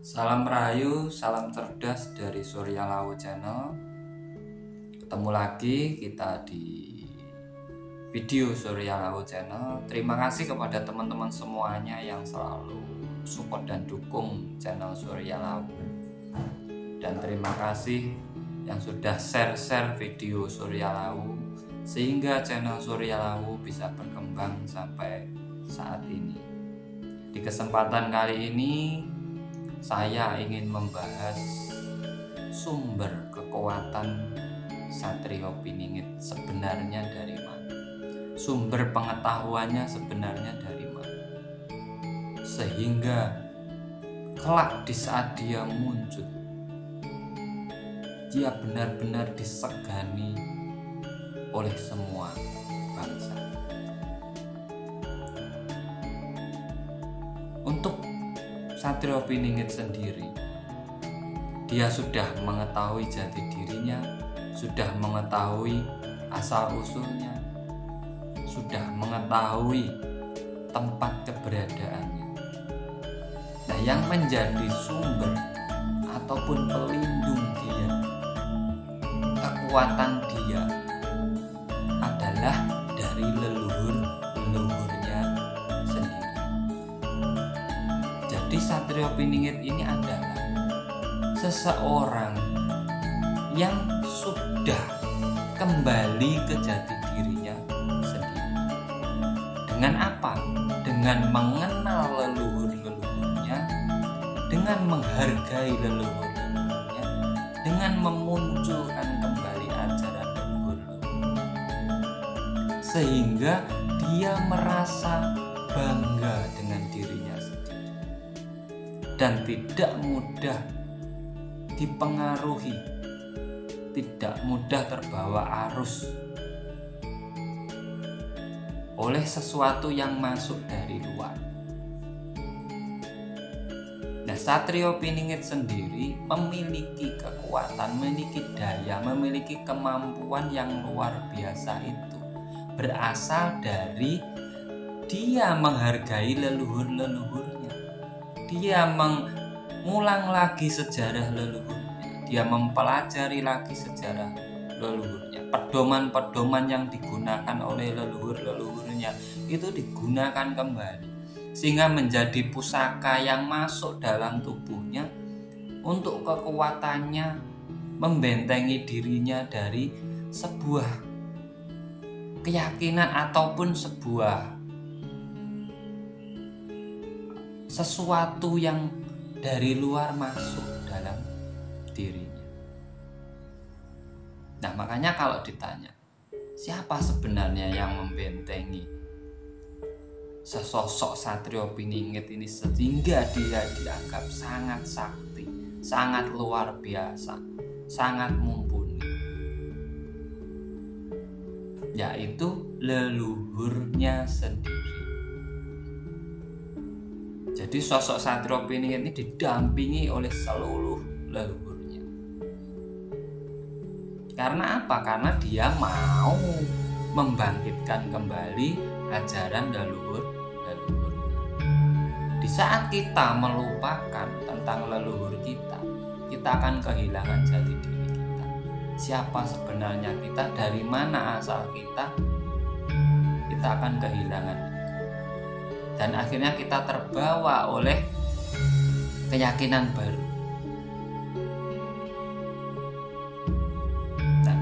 Salam Rahayu, salam cerdas dari Surya Lawu Channel. Ketemu lagi kita di video Surya Lawu Channel. Terima kasih kepada teman-teman semuanya yang selalu support dan dukung channel Surya Lawu. Dan terima kasih yang sudah share video Surya Lawu sehingga channel Surya Lawu bisa berkembang sampai saat ini. Di kesempatan kali ini saya ingin membahas sumber kekuatan Satrio Piningit sebenarnya dari mana. Sumber pengetahuannya sebenarnya dari mana. Sehingga kelak di saat dia muncul, dia benar-benar disegani oleh semua bangsa. Untuk Satrio Piningit sendiri, dia sudah mengetahui jati dirinya, sudah mengetahui asal-usulnya, sudah mengetahui tempat keberadaannya. Nah, yang menjadi sumber ataupun pelindung dia, kekuatan dia adalah dari leluhur-leluhurnya sendiri. Jadi Satrio Piningit ini adalah seseorang yang sudah kembali ke jati dirinya sendiri. Dengan apa? Dengan mengenal leluhur-leluhurnya, dengan menghargai leluhur-leluhurnya, dengan memunculkan kembali ajaran leluhur-leluhurnya, sehingga dia merasa bangga dengan dirinya sendiri dan tidak mudah dipengaruhi, tidak mudah terbawa arus oleh sesuatu yang masuk dari luar. Nah, Satrio Piningit sendiri memiliki kekuatan, memiliki daya, memiliki kemampuan yang luar biasa itu berasal dari dia menghargai leluhur-leluhurnya. Dia mengulang lagi sejarah leluhurnya. Dia mempelajari lagi sejarah leluhurnya. Pedoman-pedoman yang digunakan oleh leluhur-leluhurnya itu digunakan kembali, sehingga menjadi pusaka yang masuk dalam tubuhnya untuk kekuatannya membentengi dirinya dari sebuah keyakinan ataupun sesuatu yang dari luar masuk dalam dirinya. Nah, makanya kalau ditanya siapa sebenarnya yang membentengi sesosok Satrio Piningit ini sehingga dia dianggap sangat sakti, sangat luar biasa, sangat mumpuni, yaitu leluhurnya sendiri. Jadi sosok Satrio Piningit ini didampingi oleh seluruh leluhurnya. Karena apa? Karena dia mau membangkitkan kembali ajaran leluhur-leluhurnya. Di saat kita melupakan tentang leluhur kita akan kehilangan jati diri kita. Siapa sebenarnya kita, dari mana asal kita akan kehilangan. Dan akhirnya kita terbawa oleh keyakinan baru. Nah,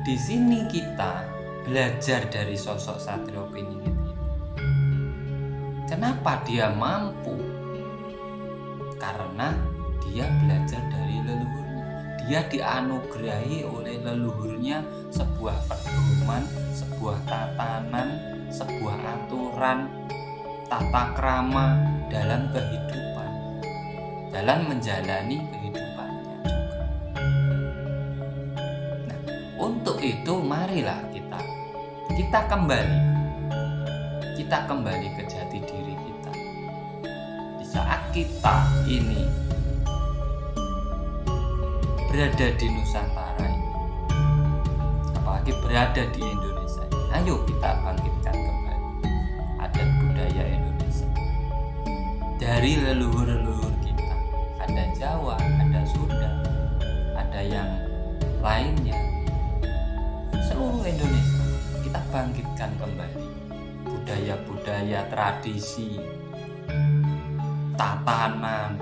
di sini kita belajar dari sosok Satrio Piningit ini. Kenapa dia mampu? Karena dia belajar dari leluhurnya. Dia dianugerahi oleh leluhurnya sebuah pedoman, sebuah tatanan, sebuah aturan, tata krama dalam kehidupan, dalam menjalani kehidupannya juga. Nah, untuk itu marilah kita kembali ke jati diri kita. Di saat kita ini berada di Nusantara ini, apalagi berada di Indonesia ini, ayo kita bangkitkan kembali adat budaya Indonesia dari leluhur-leluhur kita. ada Jawa, ada Sunda, ada yang lainnya. Seluruh Indonesia kita bangkitkan kembali budaya-budaya, tradisi, tatanan,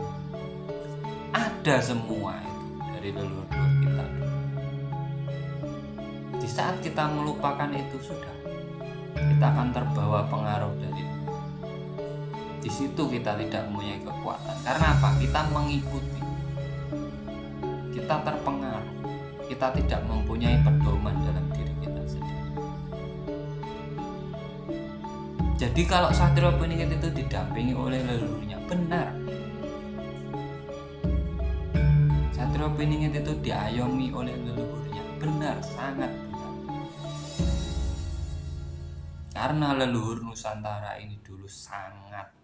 ada semua itu dari leluhur kita. Di saat kita melupakan itu sudah, kita akan terbawa pengaruh dari itu. Di situ kita tidak mempunyai kekuatan. Karena apa? Kita mengikuti, kita terpengaruh, kita tidak mempunyai pedoman dalam diri kita sendiri. Jadi kalau Satrio Piningit itu didampingi oleh leluhurnya, benar. Satrio Piningit itu diayomi oleh leluhurnya, benar, sangat benar. Karena leluhur Nusantara ini dulu sangat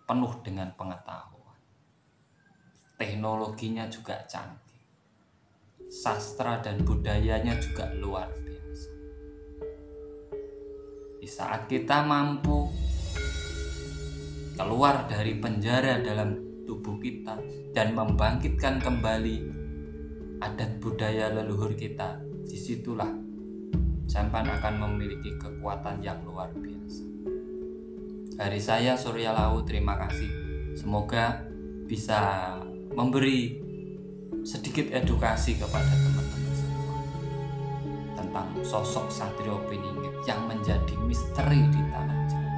penuh dengan pengetahuan. Teknologinya juga canggih. Sastra dan budayanya juga luar biasa. Di saat kita mampu keluar dari penjara dalam tubuh kita dan membangkitkan kembali adat budaya leluhur kita, disitulah sampan akan memiliki kekuatan yang luar biasa. Dari saya Surya Lawu, terima kasih. Semoga bisa memberi sedikit edukasi kepada teman-teman semua tentang sosok Satrio Piningit yang menjadi misteri di tanah Jawa.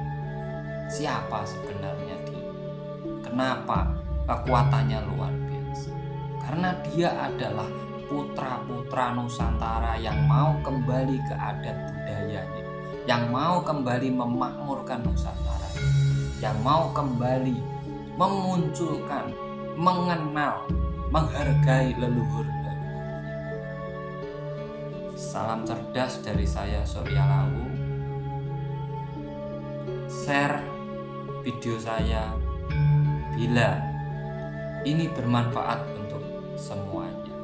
Siapa sebenarnya dia? Kenapa kekuatannya luar biasa? Karena dia adalah putra-putra Nusantara yang mau kembali ke adat budayanya, yang mau kembali memakmurkan Nusantara, yang mau kembali memunculkan, mengenal, menghargai leluhur-leluhurnya. Salam cerdas dari saya Surya Lawu. Share video saya bila ini bermanfaat untuk semuanya.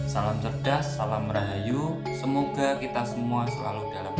Salam cerdas, salam rahayu. Semoga kita semua selalu dalam